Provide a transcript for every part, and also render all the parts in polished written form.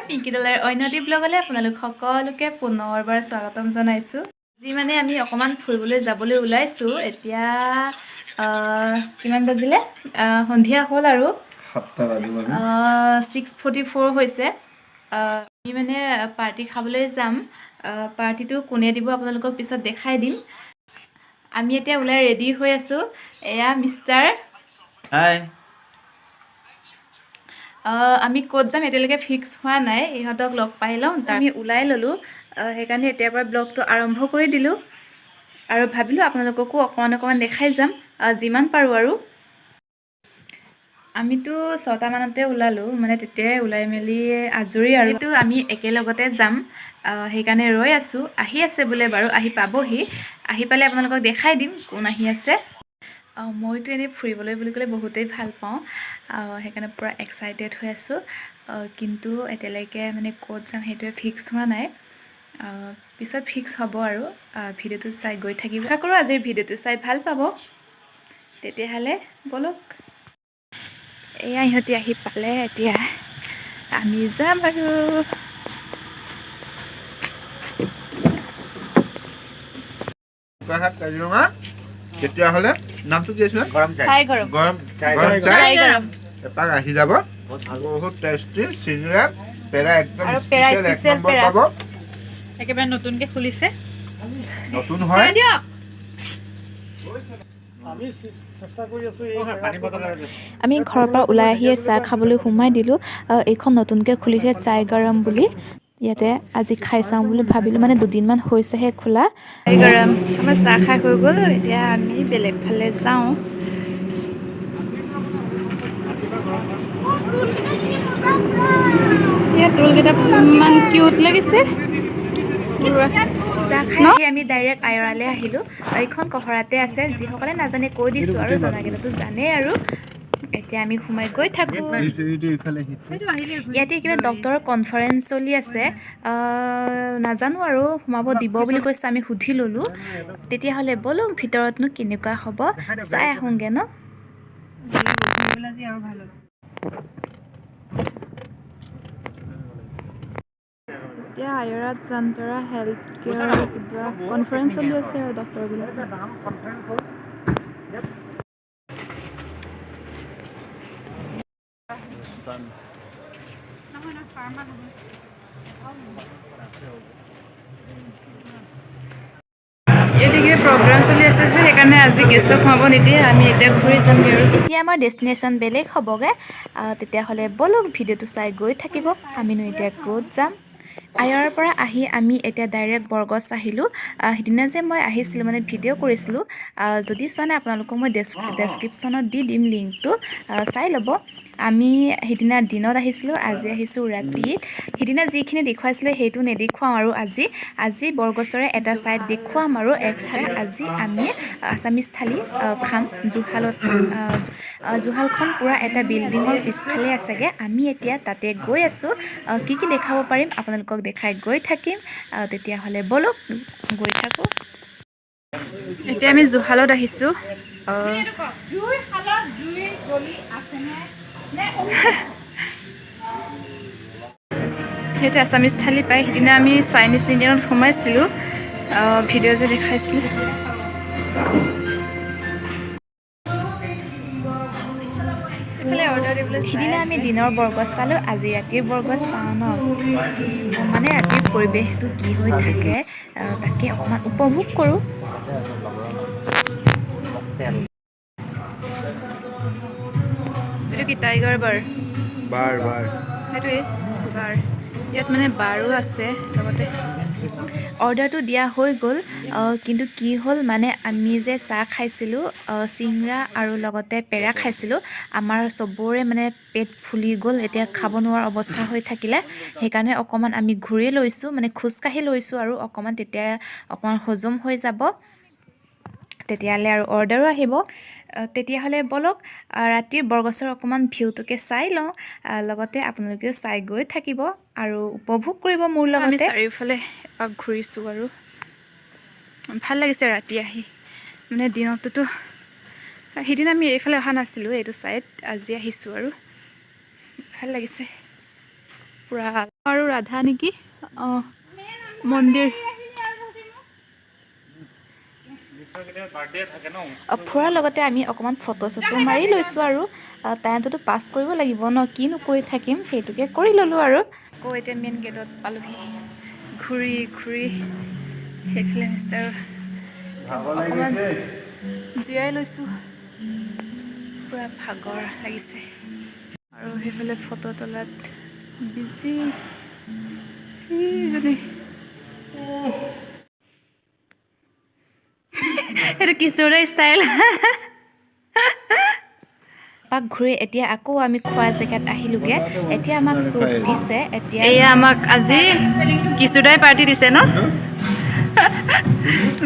Pinky dollar অন্যটি ব্লগলৈ আপোনালোক সকলোকে পুনৰবাৰ স্বাগতম জনাইছোঁ। আজি মানে আমি অকণমান ফুৰিবলৈ যাবলৈ ওলাইছোঁ। এতিয়া কিমান বাজিলে? সন্ধিয়া হ'ল আৰু 6:44 হৈছে। আমি মানে পাৰ্টি খাবলৈ যাম। পাৰ্টিটো কোনে দিব আপোনালোকক পিছত দেখাই দিম। আমি এতিয়া ওলাই ৰেডি হৈ আছোঁ। এয়া মিষ্টাৰ হাই। আমি ক'ত যাম এতিয়ালৈকে ফিক্স হোৱা নাই, ইহঁতক লগ পাই লওঁ। আমি ওলাই ল'লোঁ, সেইকাৰণে এতিয়াৰ পৰা ব্লগটো আৰম্ভ কৰি দিলোঁ আৰু ভাবিলোঁ আপোনালোককো অকণমান দেখাই যাম যিমান পাৰোঁ আৰু। আমিতো 6টা মানতে ওলালোঁ, মানে তেতিয়াই ওলাই মেলি আজৰি আৰু। সেইটো আমি একেলগতে যাম, সেইকাৰণে ৰৈ আছোঁ। আহি আছে বোলে বাৰু, আহি পাবহি। আহি পালে আপোনালোকক দেখাই দিম কোন আহি আছে। মইতো এনেই ফুৰিবলৈ বুলি ক'লে বহুতেই ভাল পাওঁ, সেইকাৰণে পূৰা এক্সাইটেড হৈ আছোঁ। কিন্তু এতিয়ালৈকে মানে ক'ত যাম সেইটোৱে ফিক্স হোৱা নাই। পিছত ফিক্স হ'ব আৰু। ভিডিঅ'টো চাই গৈ থাকিব। আশা কৰোঁ আজিৰ ভিডিঅ'টো চাই ভাল পাব। তেতিয়াহ'লে ব'লক। এয়া ইহঁতি আহি পালে, এতিয়া আমি যাম আৰু। কাজিৰঙা তেতিয়াহ'লে নামটো কি আছিলে? গৰম চাই। এপাক আহি যাব, বহুত টেষ্টি চিঙৰা পেৰা একদম স্পেচিয়েল এক নম্বৰ পাব। একেবাৰে নতুনকৈ খুলিছে, নতুন হয়। আমি ঘৰৰ পৰা ওলাই আহিয়ে চাহ খাবলৈ সোমাই দিলোঁ। এইখন নতুনকৈ খুলিছে চাই গৰম বুলি। ইয়াতে আজি খাই চাওঁ বুলি ভাবিলোঁ, মানে দুদিনমান হৈছেহে খোলা। চাই গৰম আমাৰ চাহ খাই হৈ গ'ল, এতিয়া আমি বেলেগ ফালে যাওঁ। ইয়াত টোলকেইটা ইমান কিউট লাগিছে। চাহ খাই আহি আমি ডাইৰেক্ট আয়ৰালৈ আহিলোঁ। এইখন কহৰাতে আছে, যিসকলে নাজানে কৈ দিছোঁ আৰু জনাকেইটাতো জানেই আৰু। এতিয়া আমি সোমাই গৈ থাকোঁ। ইয়াতে কিবা ডক্টৰৰ কনফাৰেঞ্চ চলি আছে, নাজানো আৰু সোমাব দিব বুলি কৈছে। আমি সুধি ল'লোঁ। তেতিয়াহ'লে ব'লক ভিতৰতনো কেনেকুৱা হ'ব চাই আহোঁগৈ ন। এতিয়া আয়ৰাত জান্তৰা হেল্থ কেয়াৰ কিবা কনফাৰেঞ্চ চলি আছে আৰু ডক্টৰবিলাক। এতিয়া কিবা প্ৰগ্ৰাম চলি আছে যে, সেইকাৰণে আজি গেষ্টক সোমাব নিদিয়ে। আমি এতিয়া ঘূৰি যামগৈ আৰু। এতিয়া আমাৰ ডেষ্টিনেশ্যন বেলেগ হ'বগৈ। তেতিয়াহ'লে ব'লক ভিডিঅ'টো চাই গৈ থাকিব। আমিনো এতিয়া ক'ত যাম। আয়ৰাৰ পৰা আহি আমি এতিয়া ডাইৰেক্ট বৰগছ আহিলোঁ। সিদিনা যে মই আহিছিলোঁ, মানে ভিডিঅ' কৰিছিলোঁ, যদি চোৱা নাই আপোনালোকক মই ডেছক্ৰিপশ্যনত দি দিম লিংকটো, চাই ল'ব। আমি সিদিনা দিনত আহিছিলোঁ, আজি আহিছোঁ ৰাতিত। সিদিনা যিখিনি দেখুৱাইছিলে সেইটো নেদেখুৱাওঁ আৰু আজি বৰগছৰে এটা ছাইড দেখুৱাম আৰু এক্সট্ৰা। আজি আমি আছামিজ থালি খাম। জুহালখন পূৰা এটা বিল্ডিঙৰ পিছফালে আছেগৈ। আমি এতিয়া তাতে গৈ আছোঁ। কি দেখাব পাৰিম আপোনালোকক দেখাই গৈ থাকিম। তেতিয়াহ'লে ব'লক গৈ থাকোঁ। এতিয়া আমি জুহালত আহিছোঁ। সেইটো আছামিজ থালি পাই। সিদিনা আমি চাইনিজ ইণ্ডিয়ানত সোমাইছিলোঁ, ভিডিঅ' যে দেখাইছিলোঁ। সিদিনা আমি দিনৰ বৰগছ চালোঁ, আজি ৰাতিৰ বৰগছ চাওঁ ন। মানে ৰাতিৰ পৰিৱেশটো কি হৈ থাকে তাকে অকণমান উপভোগ কৰোঁ। এইটো কি টাইগাৰ বাৰ? সেইটোৱে বাৰ। ইয়াত মানে বাৰো আছে লগতে। অৰ্ডাৰটো দিয়া হৈ গ'ল, কিন্তু কি হ'ল মানে আমি যে চাহ খাইছিলোঁ, চিংৰা আৰু লগতে পেৰা খাইছিলোঁ, আমাৰ চবৰে মানে পেট ফুলি গ'ল। এতিয়া খাব নোৱাৰা অৱস্থা হৈ থাকিলে, সেইকাৰণে অকণমান আমি ঘূৰি লৈছোঁ, মানে খোজকাঢ়ি লৈছোঁ আৰু অকণমান, তেতিয়া অকণমান হজম হৈ যাব। তেতিয়াহ'লে আৰু অৰ্ডাৰো আহিব। তেতিয়াহ'লে ব'লক ৰাতিৰ বৰগছৰ অকণমান ভিউটোকে চাই লওঁ, লগতে আপোনালোকেও চাই গৈ থাকিব আৰু উপভোগ কৰিব মোৰ লগতে। আমি চাৰিওফালে এপাক ঘূৰিছোঁ আৰু ভাল লাগিছে ৰাতি আহি। মানে দিনততো সিদিনা আমি এইফালে অহা নাছিলোঁ, এইটো ছাইড আজি আহিছোঁ আৰু ভাল লাগিছে। পুৰা আৰু ৰাধা নেকি মন্দিৰ ফুৰাৰ লগতে আমি অকণমান ফটো চটো মাৰি লৈছোঁ আৰু টাইমটোতো পাছ কৰিব লাগিব ন কিনো কৰি থাকিম সেইটোকে কৰি ল'লোঁ আৰু আকৌ এতিয়া মেইন গেটত পালোহি ঘূৰি ঘূৰি সেইফালে মিষ্টাৰ অকণমান জিৰাই লৈছোঁ পুৰা ভাগৰ লাগিছে আৰু সেইফালে ফটো তোলাত বিজি সেইজনী সেইটো কিশোৰে ষ্টাইল পাক ঘূৰি এতিয়া আকৌ আমি খোৱা জেগাত আহিলোগে এতিয়া আমাক চুপ দিছে এতিয়া এয়া আমাক আজি কিশোৰাই পাৰ্টি দিছে ন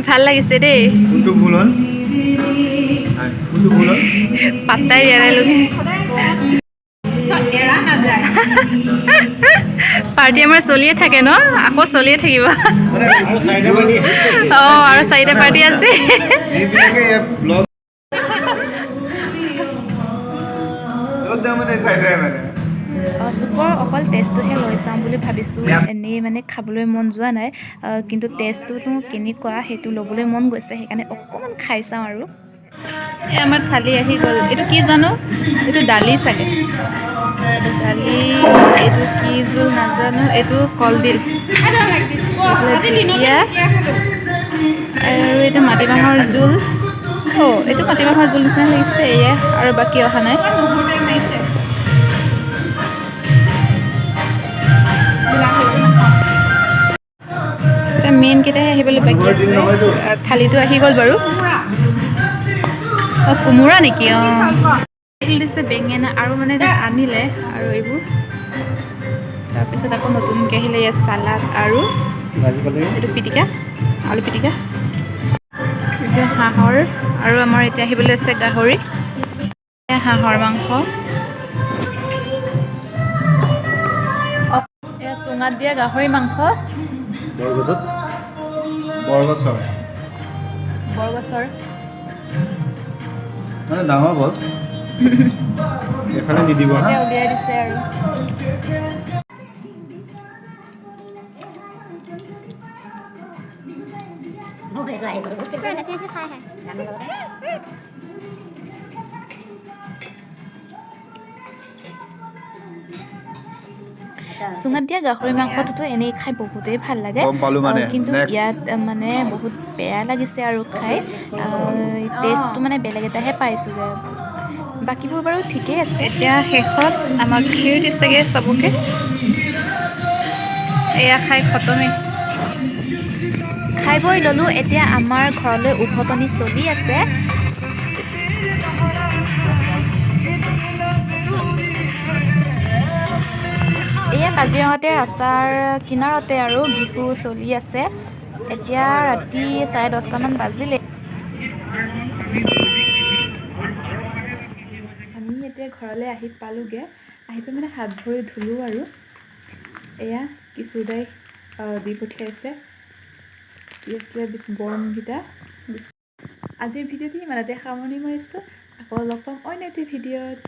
ভাল লাগিছে দেই কোনটো ভুল হ'ল পাত্তাই দিয়া নাই লোক পাৰ্টি আমাৰ চলিয়ে থাকে ন আকৌ চলিয়ে থাকিব আৰু 4টা পাৰ্টি আছে চুপৰ অকল টেষ্টটোহে লৈ চাম বুলি ভাবিছোঁ এনেই মানে খাবলৈ মন যোৱা নাই কিন্তু টেষ্টটোতো কেনেকুৱা সেইটো ল'বলৈ মন গৈছে সেইকাৰণে অকণমান খাই চাওঁ আৰু এই আমাৰ থালি আহি গ'ল এইটো কি জানো এইটো দালি চাগে দালি এইটো কি জোল নাজানো এইটো কলডিল ঢেকীয়া আৰু এইটো মাটিমাহৰ জোল এইটো মাটিমাহৰ জোল নিচিনা লাগিছে এয়া আৰু বাকী অহা নাই মেইন কেইটাহে আহিবলৈ বাকী আছে থালিটো আহি গ'ল বাৰু কোমোৰা নেকি দিছে বেঙেনা আৰু মানে আনিলে আৰু এইবোৰ তাৰপিছত আকৌ নতুনকৈ আহিলে ইয়াত চালাড আৰু এইটো পিটিকা আলু পিটিকা এতিয়া হাঁহৰ আৰু আমাৰ এতিয়া আহিবলৈ আছে গাহৰি হাঁহৰ মাংস এয়া চুঙাত দিয়া গাহৰি মাংস বৰগছৰ মানে ডাঙৰ গছ এফালে নিদিব এতিয়া উলিয়াই দিছে আৰু চুঙাত দিয়া গাহৰি মাংসটোতো এনেই খাই বহুতেই ভাল লাগে কিন্তু ইয়াত মানে বহুত বেয়া লাগিছে আৰু খাই টেষ্টটো মানে বেলেগ এটাহে পাইছোঁগৈ বাকীবোৰ বাৰু ঠিকেই আছে এতিয়া শেষত আমাক ক্ষীৰ দিছেগৈ চবকে এয়া খাই খতমেই খাই বৈ ল'লোঁ এতিয়া আমাৰ ঘৰলৈ উভতনি চলি আছে এয়া কাজিৰঙাতে ৰাস্তাৰ কিনাৰতে আৰু বিহু চলি আছে এতিয়া ৰাতি 10:30মান বাজিলে আমি এতিয়া ঘৰলৈ আহি পালোঁগৈ আহি পাই মানে হাত ভৰি ধুলোঁ আৰু এয়া কিশোৰদাই দি পঠিয়াইছে কি আছিলে বনকেইটা আজিৰ ভিডিঅ'টি ইমানতে সামৰণি মাৰিছোঁ আকৌ লগ পাম অন্য এটি ভিডিঅ'ত